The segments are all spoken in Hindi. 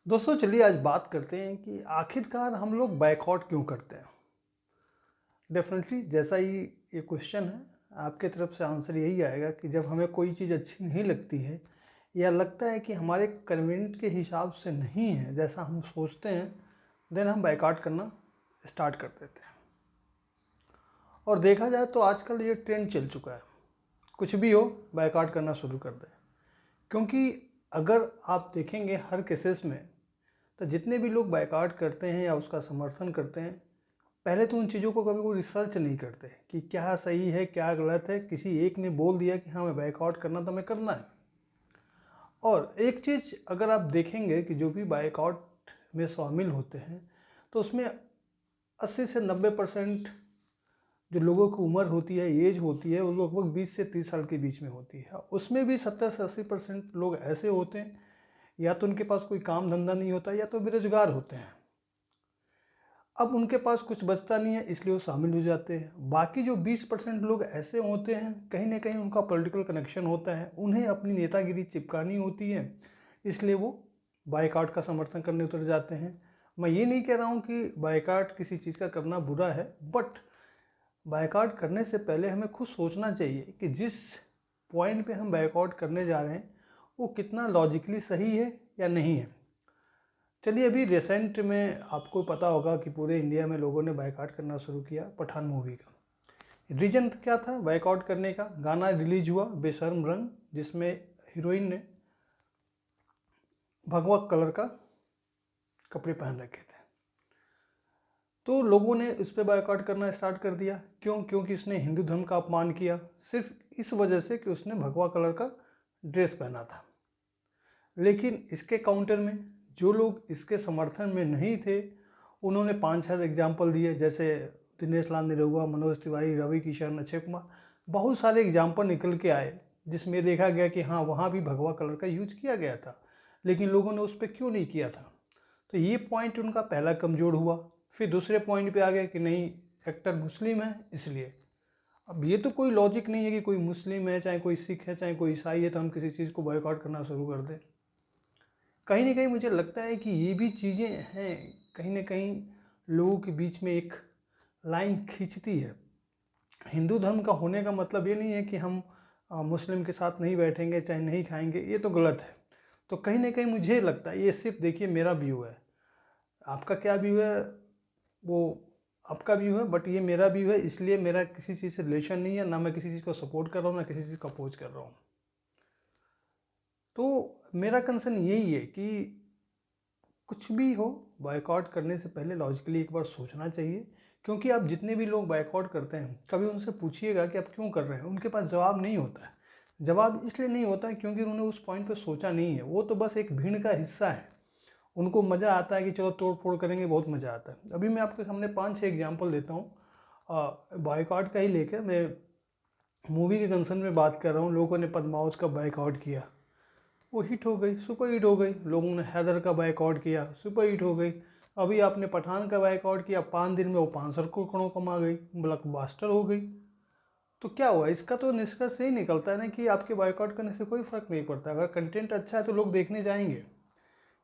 दोस्तों चलिए आज बात करते हैं कि आखिरकार हम लोग बायकॉट क्यों करते हैं। डेफिनेटली जैसा ही ये क्वेश्चन है, आपके तरफ से आंसर यही आएगा कि जब हमें कोई चीज़ अच्छी नहीं लगती है या लगता है कि हमारे कन्वीनियंट के हिसाब से नहीं है जैसा हम सोचते हैं, देन हम बायकॉट करना स्टार्ट कर देते हैं। और देखा जाए तो आजकल ये ट्रेंड चल चुका है, कुछ भी हो बायकॉट करना शुरू कर दें। क्योंकि अगर आप देखेंगे हर केसेस में, तो जितने भी लोग बायकॉट करते हैं या उसका समर्थन करते हैं, पहले तो उन चीज़ों को कभी वो रिसर्च नहीं करते कि क्या सही है क्या गलत है। किसी एक ने बोल दिया कि हाँ मैं बायकॉट करना तो मैं करना है। और एक चीज़ अगर आप देखेंगे कि जो भी बायकॉट में शामिल होते हैं तो उसमें 80 से 90% जो लोगों की उम्र होती है, एज होती है, वो लगभग 20 से 30 साल के बीच में होती है। उसमें भी 70 से 80% लोग ऐसे होते हैं या तो उनके पास कोई काम धंधा नहीं होता या तो बेरोजगार होते हैं। अब उनके पास कुछ बचता नहीं है इसलिए वो शामिल हो जाते हैं। बाकी जो 20% लोग ऐसे होते हैं, कहीं ना कहीं उनका पॉलिटिकल कनेक्शन होता है, उन्हें अपनी नेतागिरी चिपकानी होती है, इसलिए वो बायकॉट का समर्थन करने उतर जाते हैं। मैं ये नहीं कह रहा हूँ कि बायकॉट किसी चीज़ का करना बुरा है, बट बायकॉट करने से पहले हमें खुद सोचना चाहिए कि जिस पॉइंट पे हम बायकॉट करने जा रहे हैं वो कितना लॉजिकली सही है या नहीं है। चलिए अभी रिसेंट में आपको पता होगा कि पूरे इंडिया में लोगों ने बायकॉट करना शुरू किया पठान मूवी का। रीजन क्या था बायकॉट करने का? गाना रिलीज हुआ बेशर्म रंग, जिसमें हीरोइन ने भगवा कलर का कपड़े पहन रखे थे। तो लोगों ने उस पर बायकॉट करना स्टार्ट कर दिया। क्यों? क्योंकि उसने हिंदू धर्म का अपमान किया, सिर्फ इस वजह से कि उसने भगवा कलर का ड्रेस पहना था। लेकिन इसके काउंटर में जो लोग इसके समर्थन में नहीं थे, उन्होंने 5-6 एग्जाम्पल दिए, जैसे दिनेश लाल निरहुआ, मनोज तिवारी, रवि किशन, अक्षय कुमार, बहुत सारे एग्जाम्पल निकल के आए जिसमें देखा गया कि हाँ वहाँ भी भगवा कलर का यूज किया गया था, लेकिन लोगों ने उस पर क्यों नहीं किया था। तो ये पॉइंट उनका पहला कमज़ोर हुआ। फिर दूसरे पॉइंट पे आ गया कि नहीं एक्टर मुस्लिम है इसलिए। अब ये तो कोई लॉजिक नहीं है कि कोई मुस्लिम है, चाहे कोई सिख है, चाहे कोई ईसाई है, तो हम किसी चीज़ को बॉयकॉट करना शुरू कर दें। कहीं ना कहीं मुझे लगता है कि ये भी चीज़ें हैं, कहीं ना कहीं लोगों के बीच में एक लाइन खींचती है। हिंदू धर्म का होने का मतलब ये नहीं है कि हम मुस्लिम के साथ नहीं बैठेंगे, चाहे नहीं खाएंगे, ये तो गलत है। तो कहीं ना कहीं मुझे लगता है, ये सिर्फ देखिए मेरा व्यू है, आपका क्या व्यू है वो आपका व्यू है, बट ये मेरा व्यू है, इसलिए मेरा किसी चीज़ से रिलेशन नहीं है, ना मैं किसी चीज़ को सपोर्ट कर रहा हूँ ना किसी चीज़ को अपोज कर रहा हूँ। तो मेरा कंसर्न यही है कि कुछ भी हो बायकॉट करने से पहले लॉजिकली एक बार सोचना चाहिए। क्योंकि आप जितने भी लोग बायकॉट करते हैं, कभी उनसे पूछिएगा कि आप क्यों कर रहे हैं, उनके पास जवाब नहीं होता है। जवाब इसलिए नहीं होता है क्योंकि उन्होंने उस पॉइंट पे सोचा नहीं है। वो तो बस एक भीड़ का हिस्सा है, उनको मज़ा आता है कि चलो तोड़ फोड़ करेंगे, बहुत मज़ा आता है। अभी मैं आपके सामने 5-6 एग्जाम्पल देता हूँ बायकॉट का ही लेकर। मैं मूवी के कंसर्न में बात कर रहा हूँ। लोगों ने पद्मावत का बायकॉट किया, वो हिट हो गई, सुपर हिट हो गई। लोगों ने हैदर का बायकॉट किया, सुपर हिट हो गई। अभी आपने पठान का बायकॉट किया, 5 दिन में वो 500 करोड़ कमा गई, ब्लॉकबस्टर हो गई। तो क्या हुआ? इसका तो निष्कर्ष यही निकलता है ना कि आपके बायकॉट करने से कोई फर्क नहीं पड़ता। अगर कंटेंट अच्छा है तो लोग देखने जाएंगे,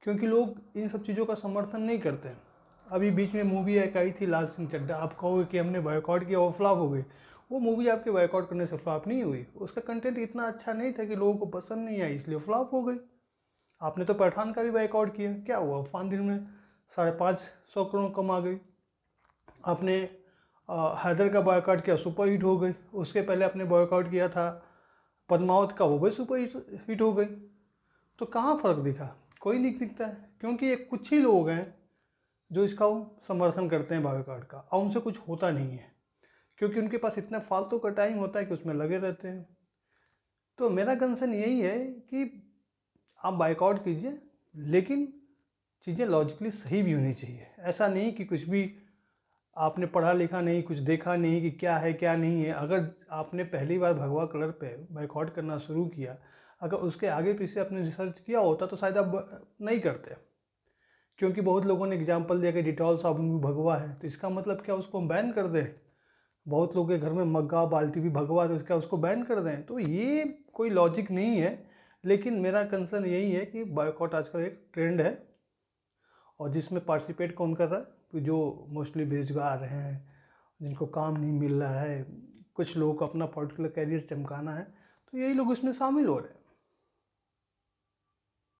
क्योंकि लोग इन सब चीज़ों का समर्थन नहीं करते हैं। अभी बीच में मूवी एक आई थी लाल सिंह चड्ढा, आप कहोगे कि हमने बायकॉट किया वो फ्लॉप हो गई। वो मूवी आपके बायकॉट करने से फ्लॉप नहीं हुई, उसका कंटेंट इतना अच्छा नहीं था कि लोगों को पसंद नहीं आई, इसलिए फ्लॉप हो गई। आपने तो पठान का भी बाइकआउट किया, क्या हुआ? 5 दिन में 550 करोड़ कमा गई। आपने हैदर का बाइकआउट किया, सुपर हिट हो गई। उसके पहले आपने बाइकआउट किया था पद्मावत का, वो भी सुपर हिट हो गई। तो कहाँ फ़र्क दिखा? कोई नहीं दिखता है, क्योंकि ये कुछ ही लोग हैं जो इसका समर्थन करते हैं बाइकआउट का, और उनसे कुछ होता नहीं है, क्योंकि उनके पास इतना फालतू का टाइम होता है कि उसमें लगे रहते हैं। तो मेरा कंसर्न यही है कि आप बाइकआउट कीजिए, लेकिन चीज़ें लॉजिकली सही भी होनी चाहिए। ऐसा नहीं कि कुछ भी आपने पढ़ा लिखा नहीं, कुछ देखा नहीं कि क्या है क्या नहीं है। अगर आपने पहली बार भगवा कलर पे बाइकआउट करना शुरू किया, अगर उसके आगे पीछे आपने रिसर्च किया होता तो शायद आप नहीं करते। क्योंकि बहुत लोगों ने एग्जांपल दिया कि डिटॉल साबुन भी भगवा है, तो इसका मतलब क्या उसको बैन कर दें? बहुत लोगों के घर में मग्गा बाल्टी भी भगवा, तो क्या उसको बैन कर दें? तो ये कोई लॉजिक नहीं है। लेकिन मेरा कंसर्न यही है कि बाइकआउट आजकल एक ट्रेंड है, और जिसमें पार्टिसिपेट कौन कर रहा है? तो जो मोस्टली बेरोजगार हैं, जिनको काम नहीं मिल रहा है, कुछ लोगों को अपना पर्टिकुलर कैरियर चमकाना है, तो यही लोग उसमें शामिल हो रहे हैं।